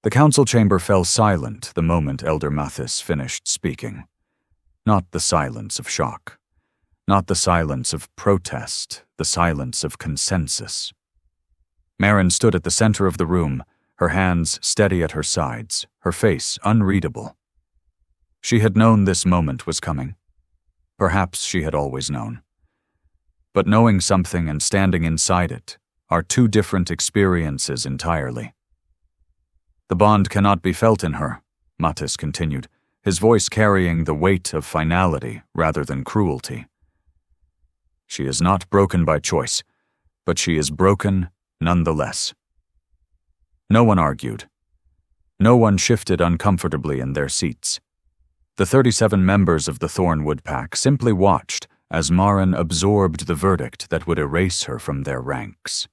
The council chamber fell silent the moment Elder Mathis finished speaking. Not the silence of shock. Not the silence of protest, the silence of consensus. Maren stood at the center of the room, her hands steady at her sides, her face unreadable. She had known this moment was coming. Perhaps she had always known. But knowing something and standing inside it are two different experiences entirely. The bond cannot be felt in her, Mathis continued, his voice carrying the weight of finality rather than cruelty. She is not broken by choice, but she is broken nonetheless. No one argued. No one shifted uncomfortably in their seats. The 37 members of the Thornwood Pack simply watched as Maren absorbed the verdict that would erase her from their ranks.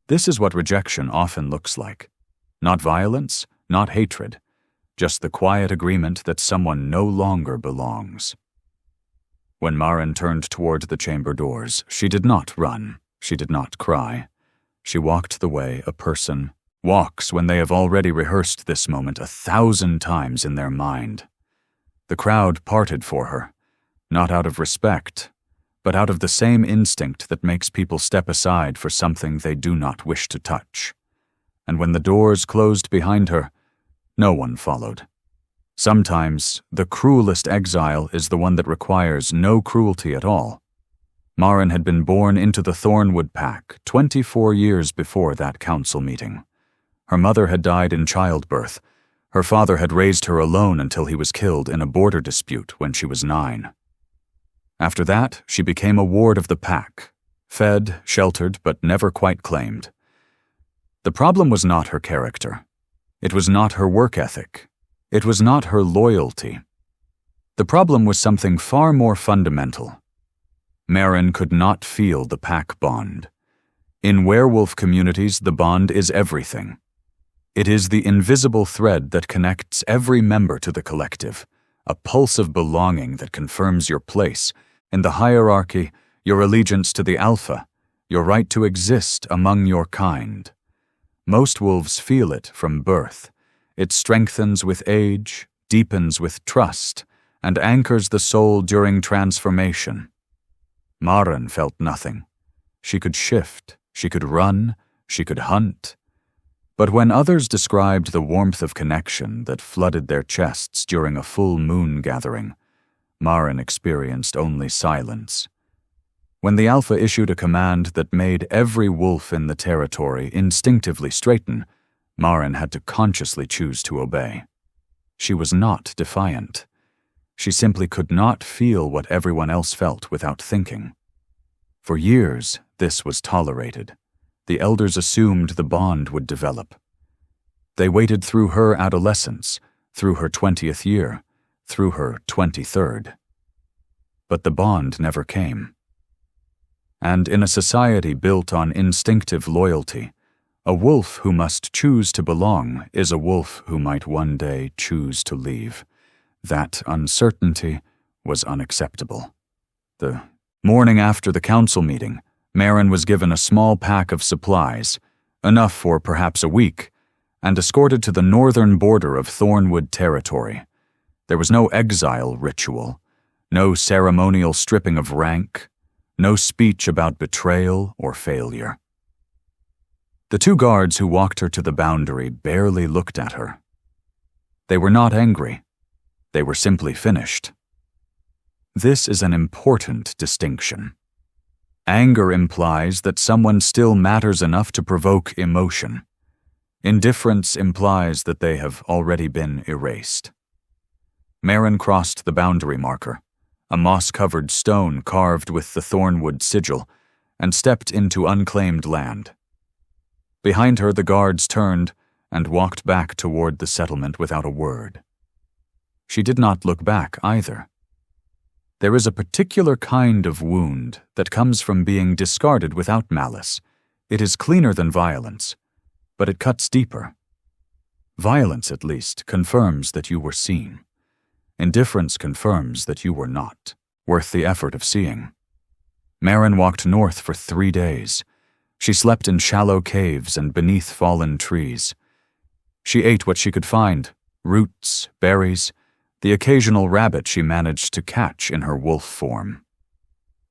This is what rejection often looks like. Not violence, not hatred, just the quiet agreement that someone no longer belongs. When Maren turned toward the chamber doors, she did not run, she did not cry. She walked the way a person walks when they have already rehearsed this moment 1,000 times in their mind. The crowd parted for her, not out of respect, but out of the same instinct that makes people step aside for something they do not wish to touch. And when the doors closed behind her, no one followed. Sometimes the cruelest exile is the one that requires no cruelty at all. Maren had been born into the Thornwood Pack 24 years before that council meeting. Her mother had died in childbirth. Her father had raised her alone until he was killed in a border dispute when she was 9. After that, she became a ward of the pack, fed, sheltered, but never quite claimed. The problem was not her character. It was not her work ethic. It was not her loyalty. The problem was something far more fundamental. Maren could not feel the pack bond. In werewolf communities, the bond is everything. It is the invisible thread that connects every member to the collective, a pulse of belonging that confirms your place in the hierarchy, your allegiance to the alpha, your right to exist among your kind. Most wolves feel it from birth. It strengthens with age, deepens with trust, and anchors the soul during transformation. Maren felt nothing. She could shift, she could run, she could hunt. But when others described the warmth of connection that flooded their chests during a full moon gathering, Maren experienced only silence. When the Alpha issued a command that made every wolf in the territory instinctively straighten, Maren had to consciously choose to obey. She was not defiant. She simply could not feel what everyone else felt without thinking. For years, this was tolerated. The elders assumed the bond would develop. They waited through her adolescence, through her 20th year, through her 23rd. But the bond never came. And in a society built on instinctive loyalty, a wolf who must choose to belong is a wolf who might one day choose to leave. That uncertainty was unacceptable. The morning after the council meeting, Maren was given a small pack of supplies, enough for perhaps a week, and escorted to the northern border of Thornwood territory. There was no exile ritual, no ceremonial stripping of rank, no speech about betrayal or failure. The 2 guards who walked her to the boundary barely looked at her. They were not angry. They were simply finished. This is an important distinction. Anger implies that someone still matters enough to provoke emotion. Indifference implies that they have already been erased. Maren crossed the boundary marker, a moss-covered stone carved with the Thornwood sigil, and stepped into unclaimed land. Behind her, the guards turned and walked back toward the settlement without a word. She did not look back either. There is a particular kind of wound that comes from being discarded without malice. It is cleaner than violence, but it cuts deeper. Violence, at least, confirms that you were seen. Indifference confirms that you were not, worth the effort of seeing. Maren walked north for 3 days. She slept in shallow caves and beneath fallen trees. She ate what she could find, roots, berries, the occasional rabbit she managed to catch in her wolf form.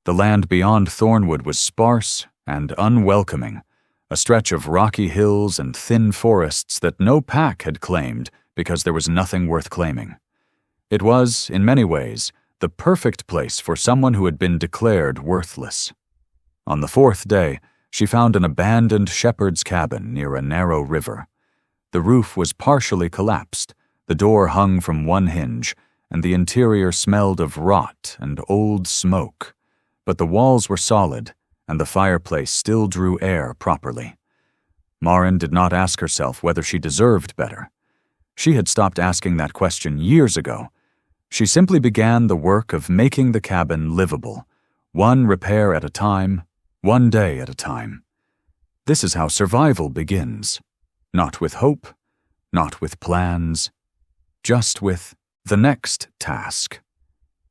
The land beyond Thornwood was sparse and unwelcoming, a stretch of rocky hills and thin forests that no pack had claimed because there was nothing worth claiming. It was, in many ways, the perfect place for someone who had been declared worthless. On the fourth day, she found an abandoned shepherd's cabin near a narrow river. The roof was partially collapsed, the door hung from one hinge, and the interior smelled of rot and old smoke. But the walls were solid, and the fireplace still drew air properly. Maren did not ask herself whether she deserved better. She had stopped asking that question years ago. She simply began the work of making the cabin livable, one repair at a time, one day at a time. This is how survival begins. Not with hope, not with plans, just with the next task.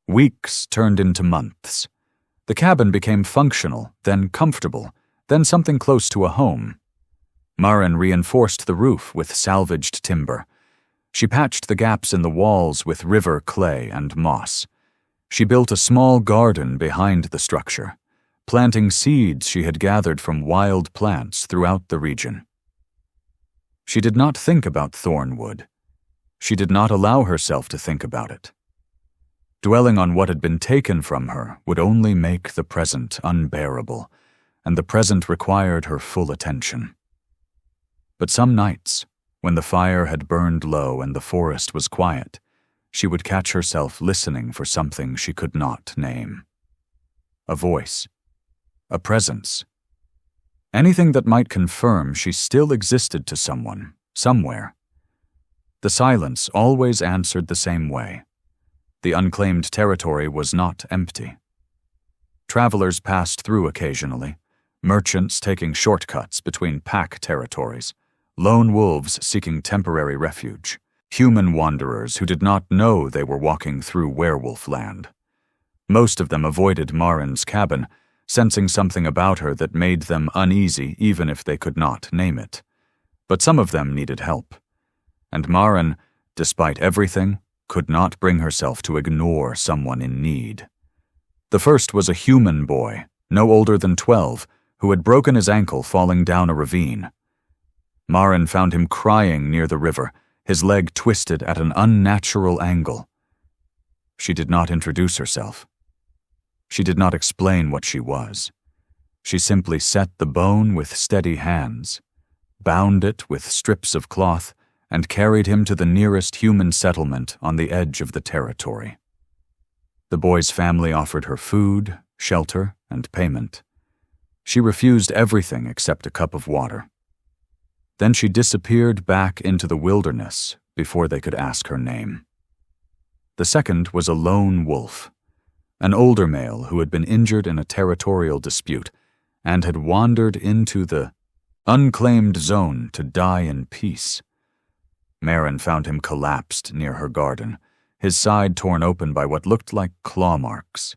Weeks turned into months. The cabin became functional, then comfortable, then something close to a home. Maren reinforced the roof with salvaged timber. She patched the gaps in the walls with river clay and moss. She built a small garden behind the structure, planting seeds she had gathered from wild plants throughout the region. She did not think about Thornwood. She did not allow herself to think about it. Dwelling on what had been taken from her would only make the present unbearable, and the present required her full attention. But some nights, when the fire had burned low and the forest was quiet, she would catch herself listening for something she could not name. A voice, a presence, anything that might confirm she still existed to someone, somewhere. The silence always answered the same way. The unclaimed territory was not empty. Travelers passed through occasionally, merchants taking shortcuts between pack territories, lone wolves seeking temporary refuge, human wanderers who did not know they were walking through werewolf land. Most of them avoided Maren's cabin, sensing something about her that made them uneasy even if they could not name it. But some of them needed help. And Maren, despite everything, could not bring herself to ignore someone in need. The first was a human boy, no older than 12, who had broken his ankle falling down a ravine. Maren found him crying near the river, his leg twisted at an unnatural angle. She did not introduce herself. She did not explain what she was. She simply set the bone with steady hands, bound it with strips of cloth, and carried him to the nearest human settlement on the edge of the territory. The boy's family offered her food, shelter, and payment. She refused everything except a cup of water. Then she disappeared back into the wilderness before they could ask her name. The second was a lone wolf, an older male who had been injured in a territorial dispute and had wandered into the unclaimed zone to die in peace. Maren found him collapsed near her garden, his side torn open by what looked like claw marks.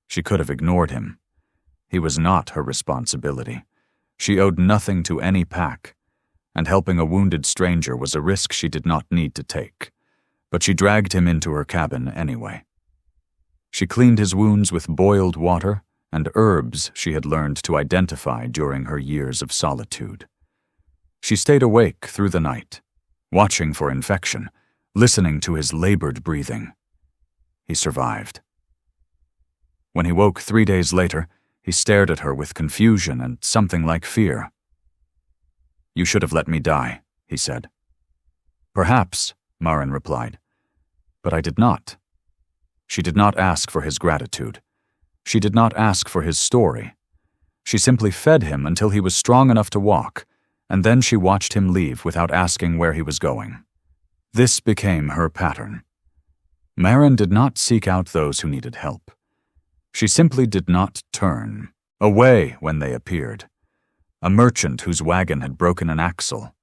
She could have ignored him. He was not her responsibility. She owed nothing to any pack, and helping a wounded stranger was a risk she did not need to take. But she dragged him into her cabin anyway. She cleaned his wounds with boiled water and herbs she had learned to identify during her years of solitude. She stayed awake through the night, watching for infection, listening to his labored breathing. He survived. When he woke 3 days later, he stared at her with confusion and something like fear. "You should have let me die," he said. "Perhaps," Maren replied, "but I did not." She did not ask for his gratitude. She did not ask for his story. She simply fed him until he was strong enough to walk, and then she watched him leave without asking where he was going. This became her pattern. Maren did not seek out those who needed help. She simply did not turn away when they appeared. A merchant whose wagon had broken an axle.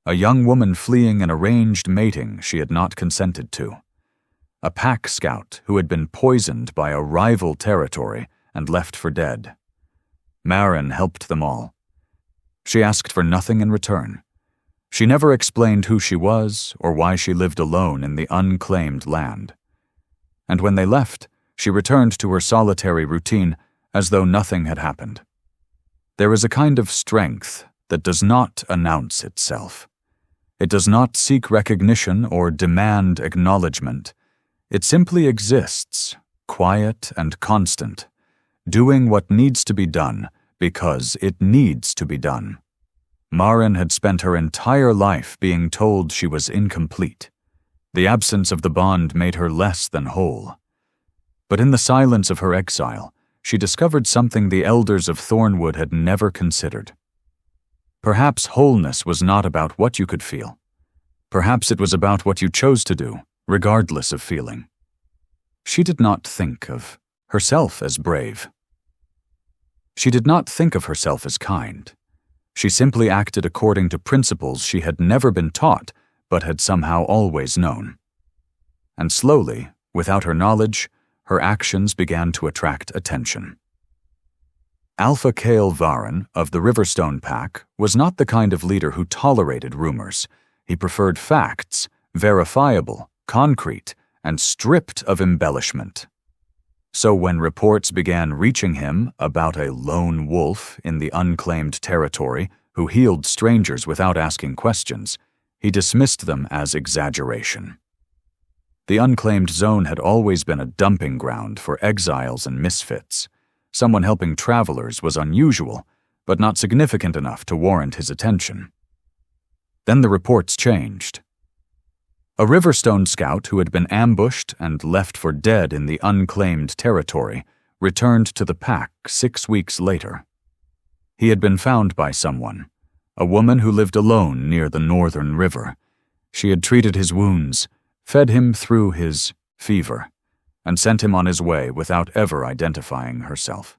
A young woman fleeing an arranged mating she had not consented to. A pack scout who had been poisoned by a rival territory and left for dead. Maren helped them all. She asked for nothing in return. She never explained who she was or why she lived alone in the unclaimed land. And when they left, she returned to her solitary routine as though nothing had happened. There is a kind of strength that does not announce itself. It does not seek recognition or demand acknowledgement. It simply exists, quiet and constant, doing what needs to be done because it needs to be done. Maren had spent her entire life being told she was incomplete. The absence of the bond made her less than whole. But in the silence of her exile, she discovered something the elders of Thornwood had never considered. Perhaps wholeness was not about what you could feel. Perhaps it was about what you chose to do, regardless of feeling. She did not think of herself as brave. She did not think of herself as kind. She simply acted according to principles she had never been taught, but had somehow always known. And slowly, without her knowledge, her actions began to attract attention. Alpha Kale Varen of the Riverstone Pack was not the kind of leader who tolerated rumors. He preferred facts, verifiable, concrete, and stripped of embellishment. So when reports began reaching him about a lone wolf in the unclaimed territory who healed strangers without asking questions, he dismissed them as exaggeration. The unclaimed zone had always been a dumping ground for exiles and misfits. Someone helping travelers was unusual, but not significant enough to warrant his attention. Then the reports changed. A Riverstone scout who had been ambushed and left for dead in the unclaimed territory returned to the pack 6 weeks later. He had been found by someone, a woman who lived alone near the northern river. She had treated his wounds, fed him through his fever, and sent him on his way without ever identifying herself.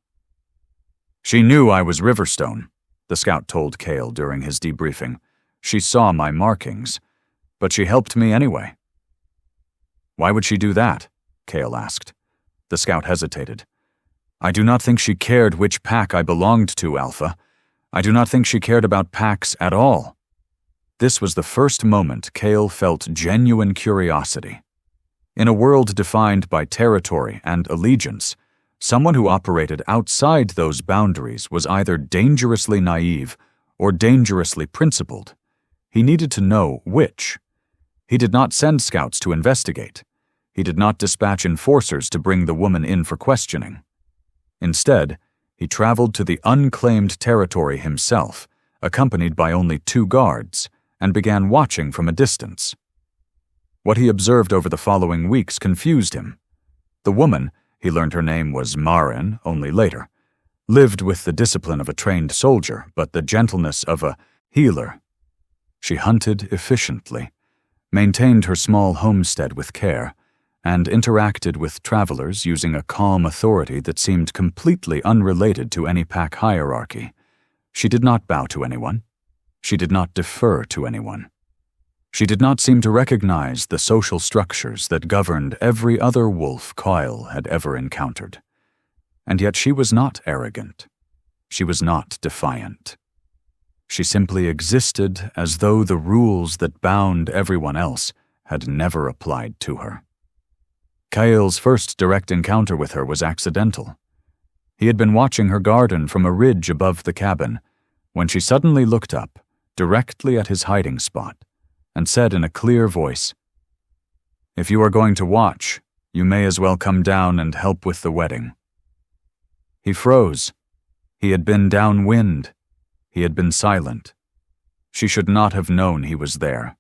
"She knew I was Riverstone," the scout told Kale during his debriefing. "She saw my markings, but she helped me anyway." "Why would she do that?" Kale asked. The scout hesitated. "I do not think she cared which pack I belonged to, Alpha. I do not think she cared about packs at all." This was the first moment Kale felt genuine curiosity. In a world defined by territory and allegiance, someone who operated outside those boundaries was either dangerously naive or dangerously principled. He needed to know which. He did not send scouts to investigate. He did not dispatch enforcers to bring the woman in for questioning. Instead, he traveled to the unclaimed territory himself, accompanied by only 2 guards, and began watching from a distance. What he observed over the following weeks confused him. The woman, he learned her name was Maren only later, lived with the discipline of a trained soldier, but the gentleness of a healer. She hunted efficiently, maintained her small homestead with care, and interacted with travelers using a calm authority that seemed completely unrelated to any pack hierarchy. She did not bow to anyone. She did not defer to anyone. She did not seem to recognize the social structures that governed every other wolf Kyle had ever encountered. And yet she was not arrogant. She was not defiant. She simply existed as though the rules that bound everyone else had never applied to her. Kyle's first direct encounter with her was accidental. He had been watching her garden from a ridge above the cabin when she suddenly looked up, directly at his hiding spot, and said in a clear voice, "If you are going to watch, you may as well come down and help with the wedding." He froze. He had been downwind. He had been silent. She should not have known he was there.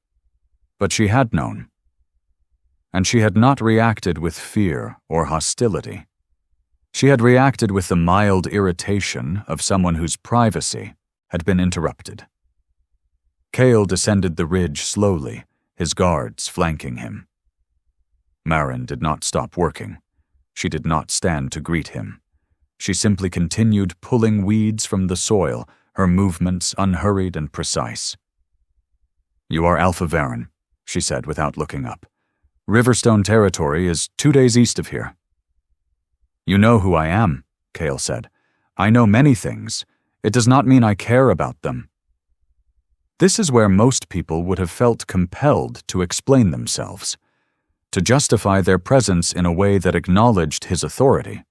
But she had known. And she had not reacted with fear or hostility. She had reacted with the mild irritation of someone whose privacy had been interrupted. Kale descended the ridge slowly, his guards flanking him. Maren did not stop working. She did not stand to greet him. She simply continued pulling weeds from the soil, her movements unhurried and precise. "You are Alpha Varen," she said without looking up. "Riverstone territory is 2 days east of here." "You know who I am," Kale said. "I know many things. It does not mean I care about them." This is where most people would have felt compelled to explain themselves, to justify their presence in a way that acknowledged his authority,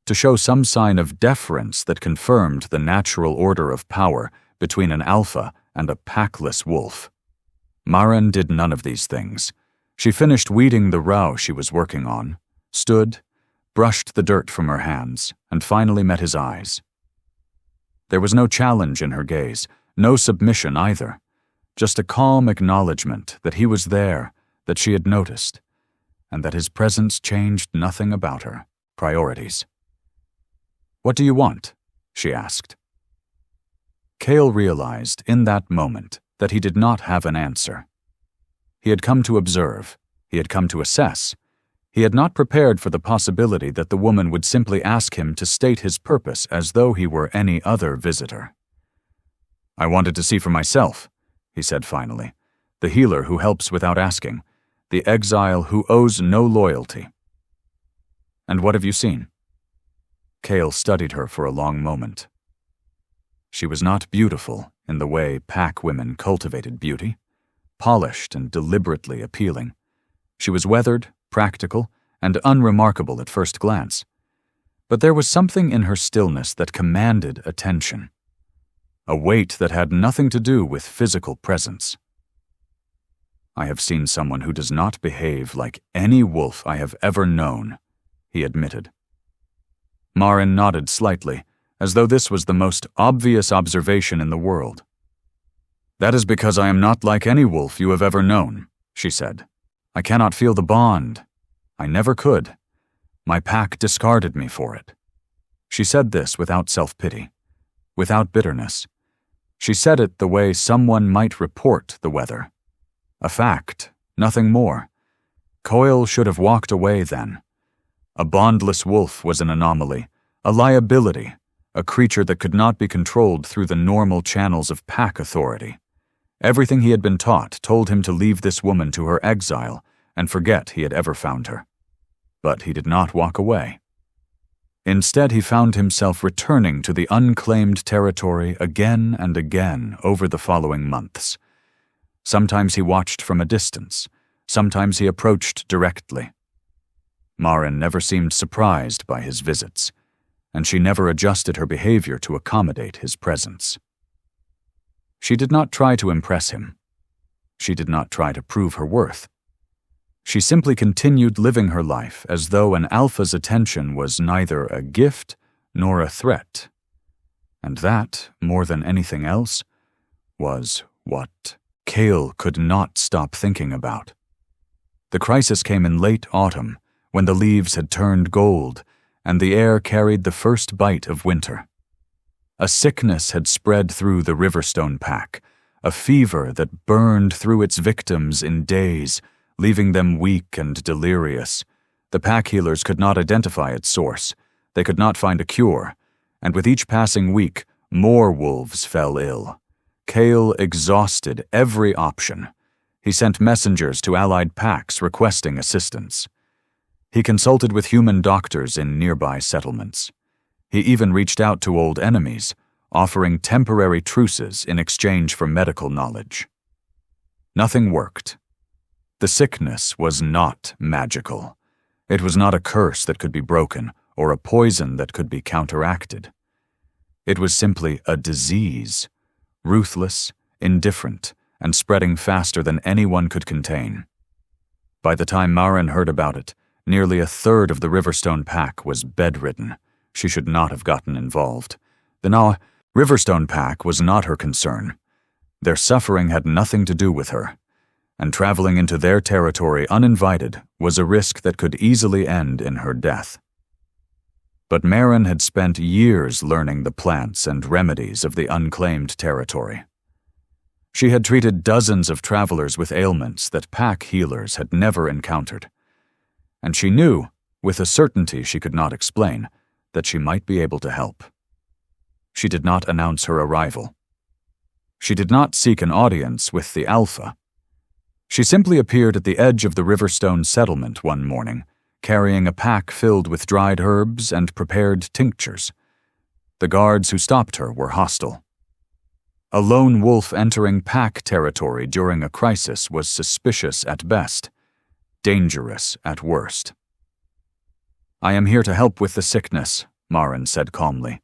to show some sign of deference that confirmed the natural order of power between an alpha and a packless wolf. Maren did none of these things. She finished weeding the row she was working on, stood, brushed the dirt from her hands, and finally met his eyes. There was no challenge in her gaze, no submission either, just a calm acknowledgement that he was there, that she had noticed, and that his presence changed nothing about her priorities. "What do you want?" she asked. Cale realized in that moment that he did not have an answer. He had come to observe, he had come to assess. He had not prepared for the possibility that the woman would simply ask him to state his purpose as though he were any other visitor. "I wanted to see for myself," he said finally, "the healer who helps without asking, the exile who owes no loyalty." "And what have you seen?" Cale studied her for a long moment. She was not beautiful in the way pack women cultivated beauty, polished and deliberately appealing. She was weathered, practical, and unremarkable at first glance. But there was something in her stillness that commanded attention, a weight that had nothing to do with physical presence. "I have seen someone who does not behave like any wolf I have ever known," he admitted. Maren nodded slightly, as though this was the most obvious observation in the world. "That is because I am not like any wolf you have ever known," she said. "I cannot feel the bond. I never could. My pack discarded me for it." She said this without self-pity, without bitterness. She said it the way someone might report the weather. A fact, nothing more. Coil should have walked away then. A bondless wolf was an anomaly, a liability, a creature that could not be controlled through the normal channels of pack authority. Everything he had been taught told him to leave this woman to her exile and forget he had ever found her. But he did not walk away. Instead, he found himself returning to the unclaimed territory again and again over the following months. Sometimes he watched from a distance, sometimes he approached directly. Maren never seemed surprised by his visits, and she never adjusted her behavior to accommodate his presence. She did not try to impress him. She did not try to prove her worth. She simply continued living her life as though an alpha's attention was neither a gift nor a threat. And that, more than anything else, was what Cale could not stop thinking about. The crisis came in late autumn, when the leaves had turned gold and the air carried the first bite of winter. A sickness had spread through the Riverstone pack, a fever that burned through its victims in days, leaving them weak and delirious. The pack healers could not identify its source. They could not find a cure, and with each passing week, more wolves fell ill. Cale exhausted every option. He sent messengers to allied packs requesting assistance. He consulted with human doctors in nearby settlements. He even reached out to old enemies, offering temporary truces in exchange for medical knowledge. Nothing worked. The sickness was not magical. It was not a curse that could be broken or a poison that could be counteracted. It was simply a disease, ruthless, indifferent, and spreading faster than anyone could contain. By the time Maren heard about it, nearly a third of the Riverstone pack was bedridden. She should not have gotten involved. The Riverstone pack was not her concern. Their suffering had nothing to do with her, and traveling into their territory uninvited was a risk that could easily end in her death. But Maren had spent years learning the plants and remedies of the unclaimed territory. She had treated dozens of travelers with ailments that pack healers had never encountered, and she knew, with a certainty she could not explain, that she might be able to help. She did not announce her arrival. She did not seek an audience with the Alpha. She simply appeared at the edge of the Riverstone settlement one morning, carrying a pack filled with dried herbs and prepared tinctures. The guards who stopped her were hostile. A lone wolf entering pack territory during a crisis was suspicious at best, dangerous at worst. "I am here to help with the sickness," Maren said calmly.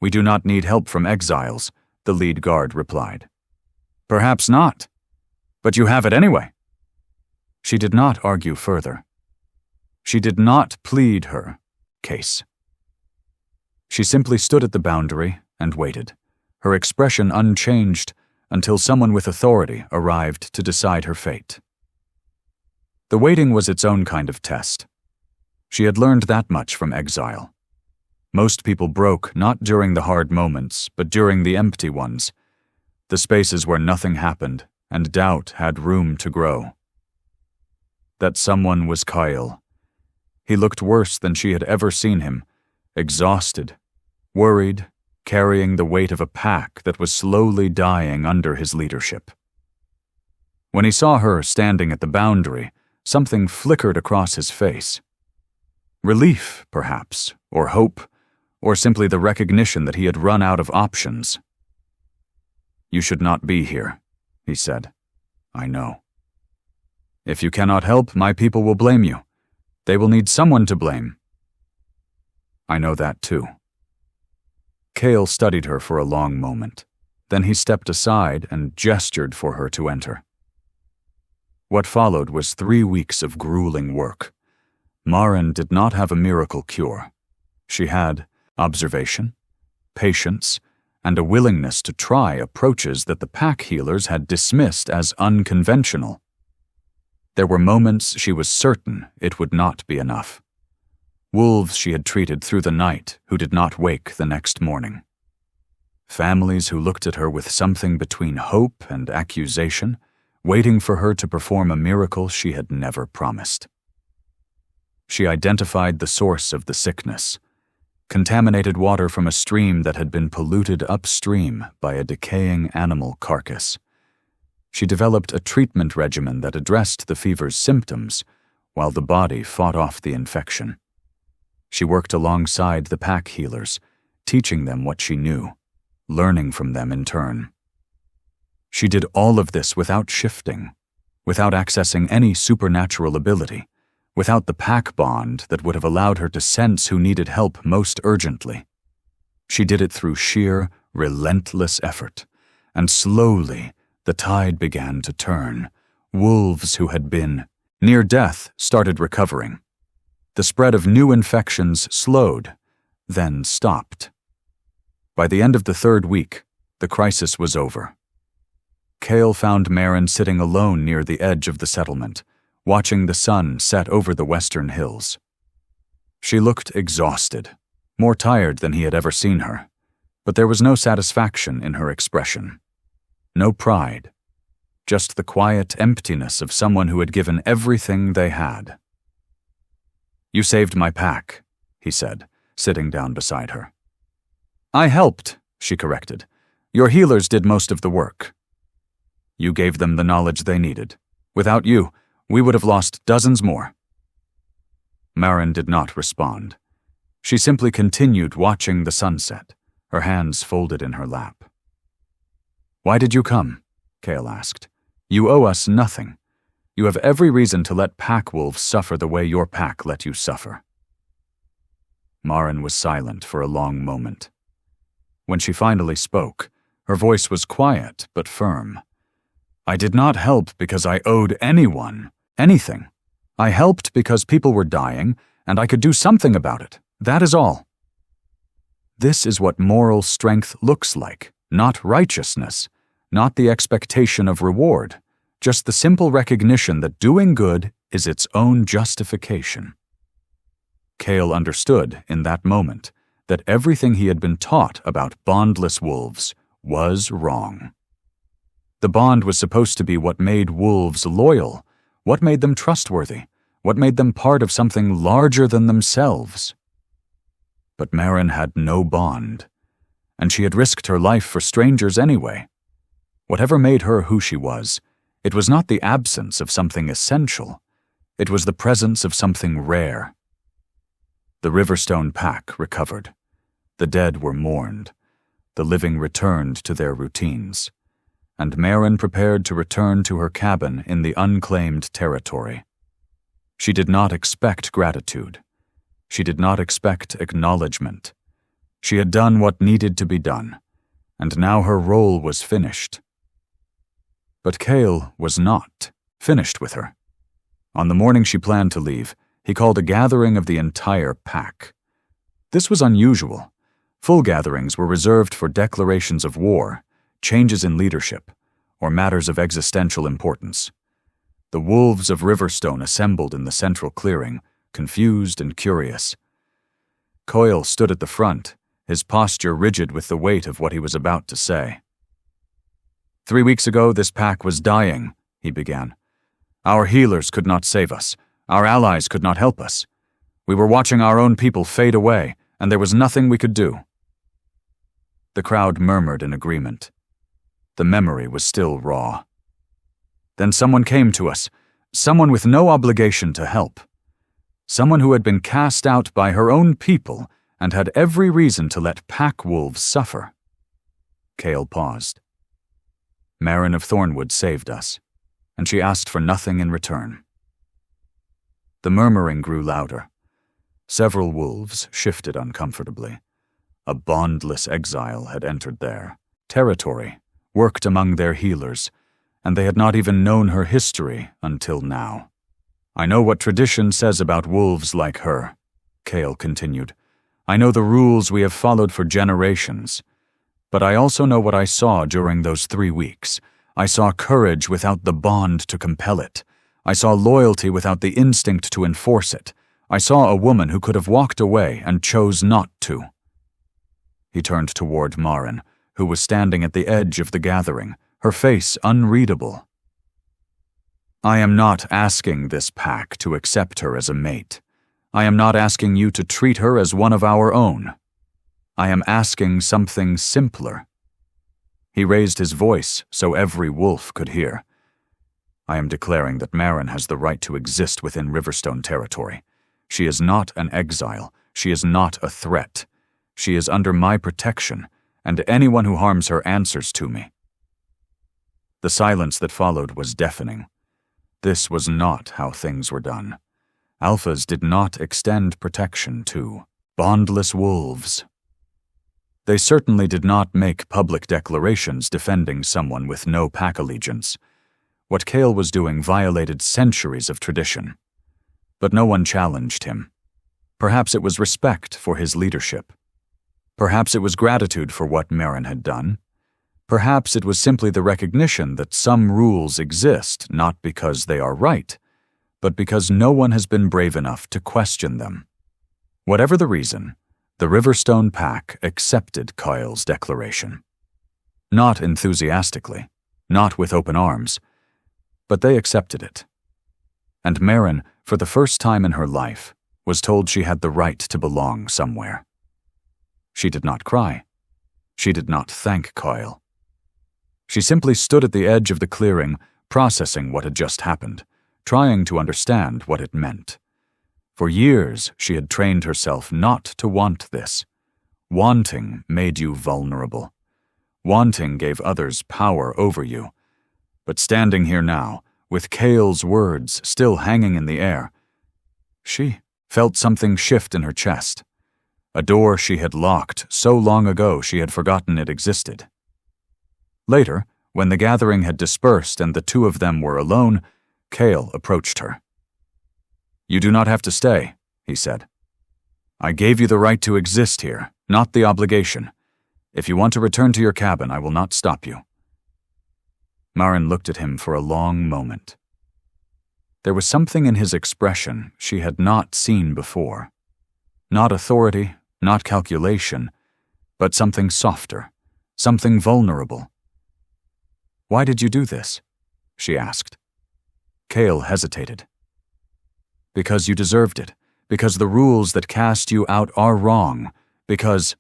"We do not need help from exiles," the lead guard replied. "Perhaps not, but you have it anyway." She did not argue further. She did not plead her case. She simply stood at the boundary and waited, her expression unchanged until someone with authority arrived to decide her fate. The waiting was its own kind of test. She had learned that much from exile. Most people broke not during the hard moments, but during the empty ones, the spaces where nothing happened and doubt had room to grow. That someone was Kyle. He looked worse than she had ever seen him, exhausted, worried, carrying the weight of a pack that was slowly dying under his leadership. When he saw her standing at the boundary, something flickered across his face. Relief, perhaps, or hope, or simply the recognition that he had run out of options. "You should not be here," he said. "I know. If you cannot help, my people will blame you. They will need someone to blame." "I know that too." Cale studied her for a long moment. Then he stepped aside and gestured for her to enter. What followed was 3 weeks of grueling work. Maren did not have a miracle cure. She had observation, patience, and a willingness to try approaches that the pack healers had dismissed as unconventional. There were moments she was certain it would not be enough. Wolves she had treated through the night who did not wake the next morning. Families who looked at her with something between hope and accusation, waiting for her to perform a miracle she had never promised. She identified the source of the sickness: contaminated water from a stream that had been polluted upstream by a decaying animal carcass. She developed a treatment regimen that addressed the fever's symptoms, while the body fought off the infection. She worked alongside the pack healers, teaching them what she knew, learning from them in turn. She did all of this without shifting, without accessing any supernatural ability, without the pack bond that would have allowed her to sense who needed help most urgently. She did it through sheer, relentless effort, and slowly the tide began to turn. Wolves who had been near death started recovering. The spread of new infections slowed, then stopped. By the end of the 3rd week, the crisis was over. Cale found Maren sitting alone near the edge of the settlement, watching the sun set over the western hills. She looked exhausted, more tired than he had ever seen her, but there was no satisfaction in her expression. No pride, just the quiet emptiness of someone who had given everything they had. "You saved my pack," he said, sitting down beside her. "I helped," she corrected. "Your healers did most of the work." "You gave them the knowledge they needed. Without you, we would have lost dozens more." Maren did not respond. She simply continued watching the sunset, her hands folded in her lap. "Why did you come?" Cale asked. "You owe us nothing. You have every reason to let pack wolves suffer the way your pack let you suffer." Maren was silent for a long moment. When she finally spoke, her voice was quiet but firm. "I did not help because I owed anyone anything. I helped because people were dying, and I could do something about it. That is all." This is what moral strength looks like, not righteousness, not the expectation of reward, just the simple recognition that doing good is its own justification. Cale understood in that moment that everything he had been taught about bondless wolves was wrong. The bond was supposed to be what made wolves loyal, what made them trustworthy, what made them part of something larger than themselves. But Maren had no bond, and she had risked her life for strangers anyway. Whatever made her who she was, it was not the absence of something essential, it was the presence of something rare. The Riverstone pack recovered. The dead were mourned. the living returned to their routines, and Maren prepared to return to her cabin in the unclaimed territory. She did not expect gratitude. She did not expect acknowledgement. She had done what needed to be done, and now her role was finished. But Cale was not finished with her. On the morning she planned to leave, he called a gathering of the entire pack. This was unusual. Full gatherings were reserved for declarations of war, changes in leadership, or matters of existential importance. The wolves of Riverstone assembled in the central clearing, confused and curious. Coyle stood at the front, his posture rigid with the weight of what he was about to say. 3 weeks ago, this pack was dying, he began. Our healers could not save us. Our allies could not help us. We were watching our own people fade away, and there was nothing we could do. The crowd murmured in agreement. The memory was still raw. Then someone came to us, someone with no obligation to help. Someone who had been cast out by her own people and had every reason to let pack wolves suffer. Cale paused. Maren of Thornwood saved us, and she asked for nothing in return. The murmuring grew louder. Several wolves shifted uncomfortably. A Bondless Exile had entered their territory, worked among their healers, and they had not even known her history until now. I know what tradition says about wolves like her, Cale continued. I know the rules we have followed for generations. But I also know what I saw during those 3 weeks. I saw courage without the bond to compel it. I saw loyalty without the instinct to enforce it. I saw a woman who could have walked away and chose not to. He turned toward Maren, who was standing at the edge of the gathering, her face unreadable. I am not asking this pack to accept her as a mate. I am not asking you to treat her as one of our own. I am asking something simpler. He raised his voice so every wolf could hear. I am declaring that Maren has the right to exist within Riverstone territory. She is not an exile. She is not a threat. She is under my protection, and anyone who harms her answers to me. The silence that followed was deafening. This was not how things were done. Alphas did not extend protection to bondless wolves. They certainly did not make public declarations defending someone with no pack allegiance. What Cale was doing violated centuries of tradition. But no one challenged him. Perhaps it was respect for his leadership. Perhaps it was gratitude for what Maren had done. Perhaps it was simply the recognition that some rules exist not because they are right, but because no one has been brave enough to question them. Whatever the reason, the Riverstone Pack accepted Coyle's declaration. Not enthusiastically, not with open arms, but they accepted it. And Maren, for the first time in her life, was told she had the right to belong somewhere. She did not cry. She did not thank Coyle. She simply stood at the edge of the clearing, processing what had just happened, trying to understand what it meant. For years, she had trained herself not to want this. Wanting made you vulnerable. Wanting gave others power over you. But standing here now, with Cale's words still hanging in the air, she felt something shift in her chest. A door she had locked so long ago she had forgotten it existed. Later, when the gathering had dispersed and the two of them were alone, Cale approached her. You do not have to stay, he said. I gave you the right to exist here, not the obligation. If you want to return to your cabin, I will not stop you. Maren looked at him for a long moment. There was something in his expression she had not seen before. Not authority, not calculation, but something softer, something vulnerable. Why did you do this? She asked. Cale hesitated. Because you deserved it, because the rules that cast you out are wrong, because...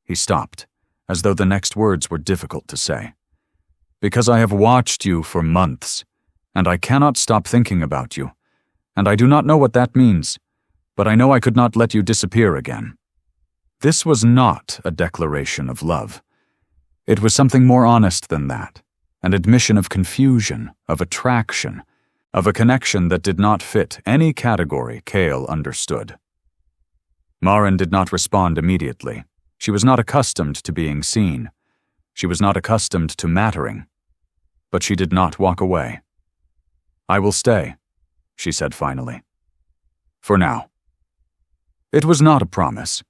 He stopped, as though the next words were difficult to say. Because I have watched you for months, and I cannot stop thinking about you, and I do not know what that means, but I know I could not let you disappear again. This was not a declaration of love. It was something more honest than that, an admission of confusion, of attraction, of a connection that did not fit any category Cale understood. Maren did not respond immediately. She was not accustomed to being seen. She was not accustomed to mattering. But she did not walk away. "I will stay," she said finally. "For now." It was not a promise.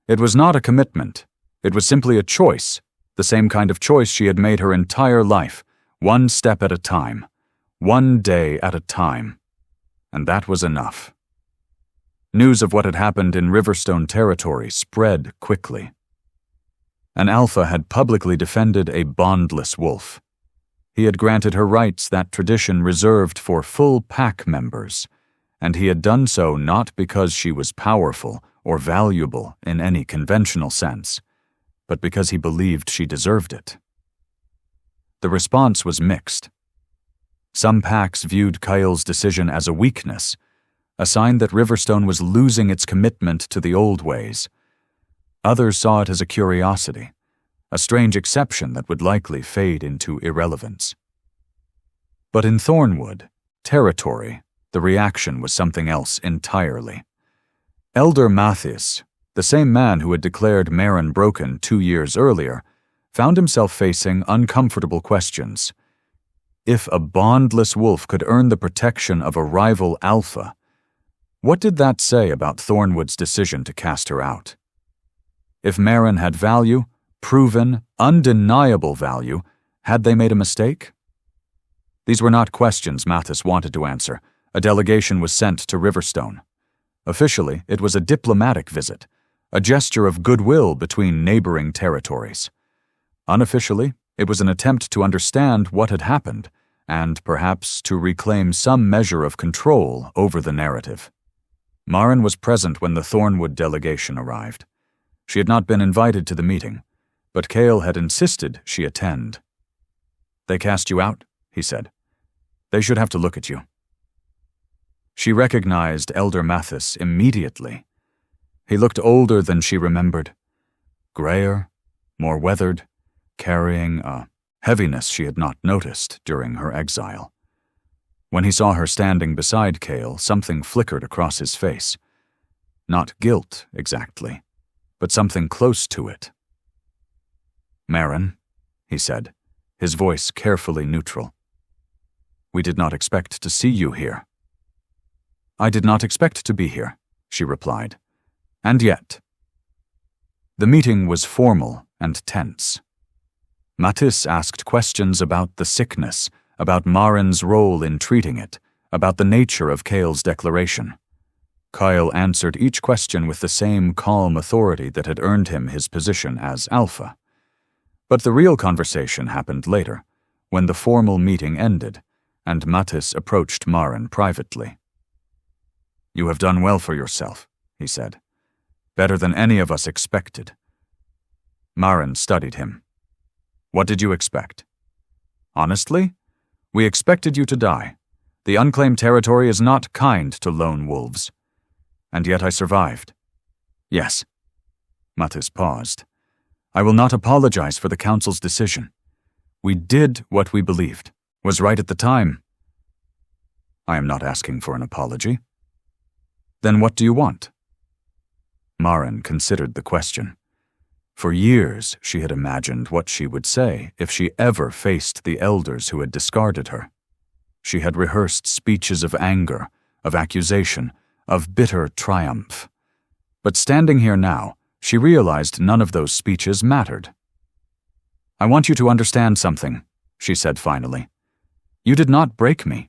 It was not a commitment. It was simply a choice, the same kind of choice she had made her entire life, one step at a time, one day at a time. And that was enough. News of what had happened in Riverstone territory spread quickly. An alpha had publicly defended a bondless wolf. He had granted her rights that tradition reserved for full pack members, and he had done so not because she was powerful or valuable in any conventional sense, but because he believed she deserved it. The response was mixed. Some packs viewed Kyle's decision as a weakness, a sign that Riverstone was losing its commitment to the old ways. Others saw it as a curiosity, a strange exception that would likely fade into irrelevance. But in Thornwood, territory, the reaction was something else entirely. Elder Mathis, the same man who had declared Maren broken 2 years earlier, found himself facing uncomfortable questions. If a bondless wolf could earn the protection of a rival alpha, what did that say about Thornwood's decision to cast her out? If Maren had value, proven, undeniable value, had they made a mistake? These were not questions Mathis wanted to answer. A delegation was sent to Riverstone. Officially, it was a diplomatic visit, a gesture of goodwill between neighboring territories. Unofficially, it was an attempt to understand what had happened, and perhaps to reclaim some measure of control over the narrative. Maren was present when the Thornwood delegation arrived. She had not been invited to the meeting, but Cale had insisted she attend. "They cast you out," he said. "They should have to look at you." She recognized Elder Mathis immediately. He looked older than she remembered, grayer, more weathered, carrying a heaviness she had not noticed during her exile. When he saw her standing beside Cale, something flickered across his face. Not guilt, exactly, but something close to it. "Maren," he said, his voice carefully neutral. "We did not expect to see you here." "I did not expect to be here," she replied. "And yet." The meeting was formal and tense. Mathis asked questions about the sickness, about Maren's role in treating it, about the nature of Cale's declaration. Kyle answered each question with the same calm authority that had earned him his position as Alpha. But the real conversation happened later, when the formal meeting ended, and Mathis approached Maren privately. "You have done well for yourself," he said. "Better than any of us expected." Maren studied him. "What did you expect?" "Honestly, we expected you to die. The unclaimed territory is not kind to lone wolves. And yet I survived." "Yes." Mathis paused. "I will not apologize for the Council's decision. We did what we believed was right at the time." "I am not asking for an apology." "Then what do you want?" Maren considered the question. For years, she had imagined what she would say if she ever faced the elders who had discarded her. She had rehearsed speeches of anger, of accusation, of bitter triumph. But standing here now, she realized none of those speeches mattered. "I want you to understand something," she said finally. "You did not break me.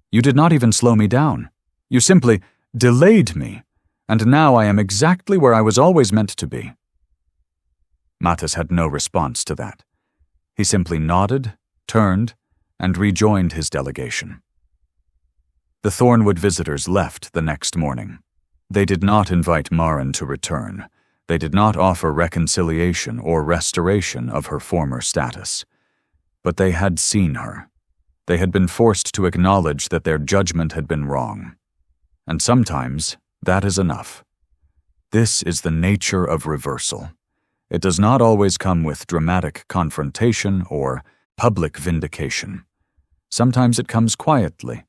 You did not even slow me down. You simply delayed me, and now I am exactly where I was always meant to be." Mathis had no response to that. He simply nodded, turned, and rejoined his delegation. The Thornwood visitors left the next morning. They did not invite Maren to return. They did not offer reconciliation or restoration of her former status. But they had seen her. They had been forced to acknowledge that their judgment had been wrong. And sometimes that is enough. This is the nature of reversal. It does not always come with dramatic confrontation or public vindication. Sometimes it comes quietly,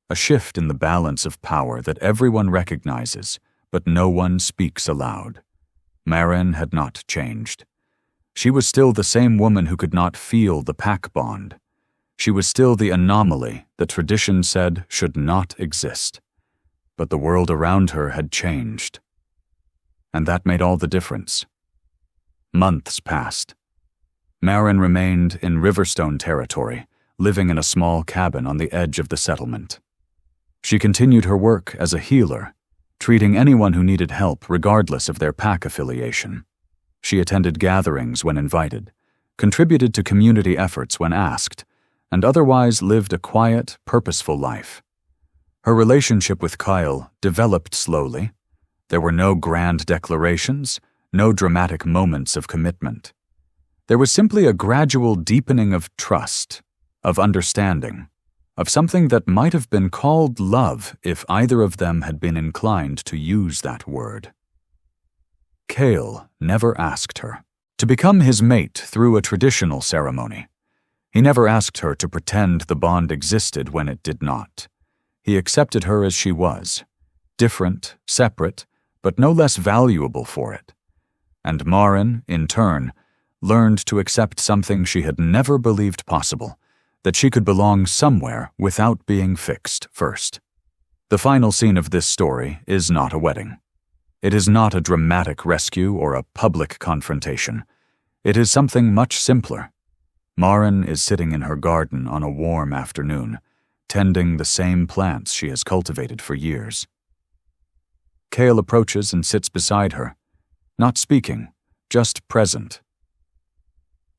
a shift in the balance of power that everyone recognizes, but no one speaks aloud. Maren had not changed. She was still the same woman who could not feel the pack bond. She was still the anomaly that tradition said should not exist. But the world around her had changed. And that made all the difference. Months passed. Maren remained in Riverstone territory, living in a small cabin on the edge of the settlement. She continued her work as a healer, treating anyone who needed help regardless of their pack affiliation. She attended gatherings when invited, contributed to community efforts when asked, and otherwise lived a quiet, purposeful life. Her relationship with Kyle developed slowly. There were no grand declarations, no dramatic moments of commitment. There was simply a gradual deepening of trust, of understanding, of something that might have been called love if either of them had been inclined to use that word. Kale never asked her to become his mate through a traditional ceremony. He never asked her to pretend the bond existed when it did not. He accepted her as she was, different, separate, but no less valuable for it. And Maren, in turn, learned to accept something she had never believed possible, that she could belong somewhere without being fixed first. The final scene of this story is not a wedding. It is not a dramatic rescue or a public confrontation. It is something much simpler. Maren is sitting in her garden on a warm afternoon, tending the same plants she has cultivated for years. Kale approaches and sits beside her, not speaking, just present.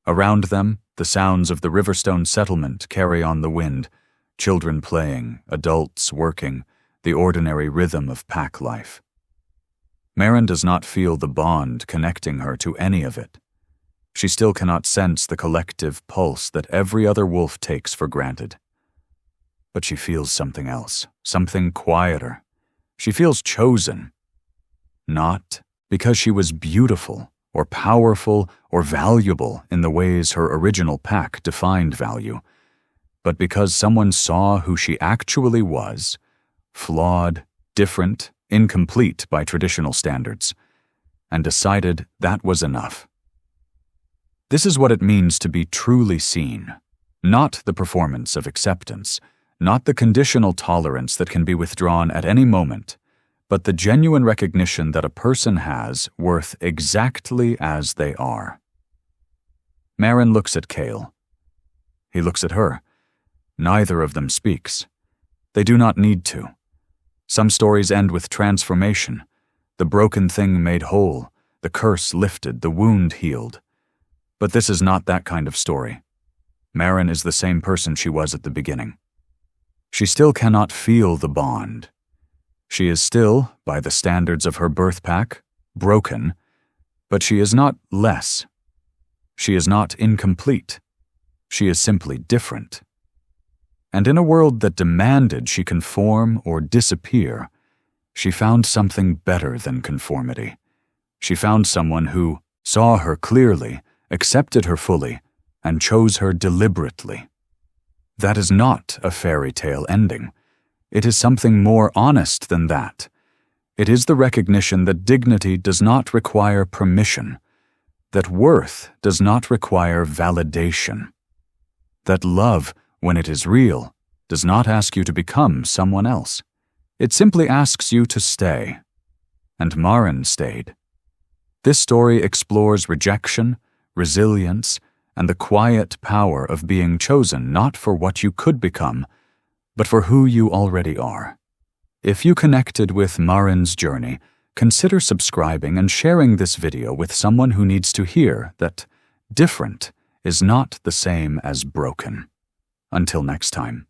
Around them, the sounds of the Riverstone settlement carry on the wind, children playing, adults working, the ordinary rhythm of pack life. Maren does not feel the bond connecting her to any of it. She still cannot sense the collective pulse that every other wolf takes for granted. But she feels something else, something quieter. She feels chosen. Not because she was beautiful, or powerful, or valuable in the ways her original pack defined value, but because someone saw who she actually was, flawed, different, incomplete by traditional standards, and decided that was enough. This is what it means to be truly seen, not the performance of acceptance, not the conditional tolerance that can be withdrawn at any moment, but the genuine recognition that a person has worth exactly as they are. Maren looks at Kale. He looks at her. Neither of them speaks. They do not need to. Some stories end with transformation, the broken thing made whole, the curse lifted, the wound healed. But this is not that kind of story. Maren is the same person she was at the beginning. She still cannot feel the bond. She is still, by the standards of her birth pack, broken, but she is not less. She is not incomplete. She is simply different. And in a world that demanded she conform or disappear, she found something better than conformity. She found someone who saw her clearly, accepted her fully, and chose her deliberately. That is not a fairy tale ending. It is something more honest than that. It is the recognition that dignity does not require permission, that worth does not require validation, that love, when it is real, does not ask you to become someone else. It simply asks you to stay. And Maren stayed. This story explores rejection, resilience, and the quiet power of being chosen not for what you could become, but for who you already are. If you connected with Maren's journey, consider subscribing and sharing this video with someone who needs to hear that different is not the same as broken. Until next time.